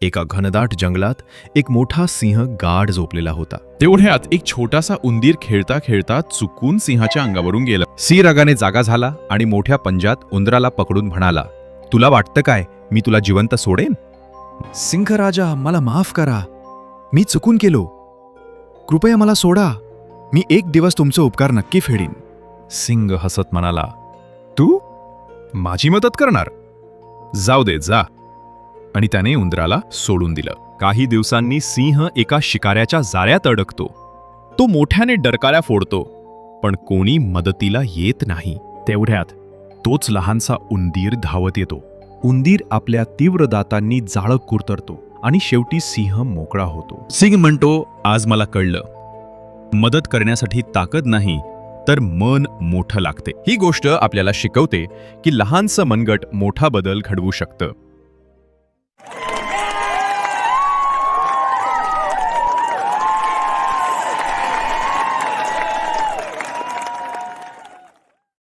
एका घनदाट जंगलात एक मोठा सिंह गाढ झोपलेला होता. तेवढ्यात एक छोटासा उंदीर खेळता खेळता चुकून सिंहाच्या अंगावरून गेला. सिंह रागाने जागा झाला आणि मोठ्या पंजात उंदराला पकडून म्हणाला, तुला वाटतं काय मी तुला जिवंत सोडेन? सिंहराजा, मला माफ करा, मी चुकून केलो. कृपया मला सोडा, मी एक दिवस तुमचे उपकार नक्की फेडीन. सिंह हसत म्हणाला, तू माझी मदत करणार? जाऊ दे, जा. आणि त्याने उंदराला सोडून दिलं. काही दिवसांनी सिंह एका शिकाऱ्याच्या जाळ्यात अडकतो. तो मोठ्याने डरकाळ्या फोडतो, पण कोणी मदतीला येत नाही. तेवढ्यात तोच लहानसा उंदीर धावत येतो. उंदीर आपल्या तीव्र दातांनी जाळं कुरतरतो आणि शेवटी सिंह मोकळा होतो. सिंह म्हणतो, आज मला कळलं, मदत करण्यासाठी ताकद नाही तर मन मोठं लागते. ही गोष्ट आपल्याला शिकवते की लहानसं मनगट मोठा बदल घडवू शकतं.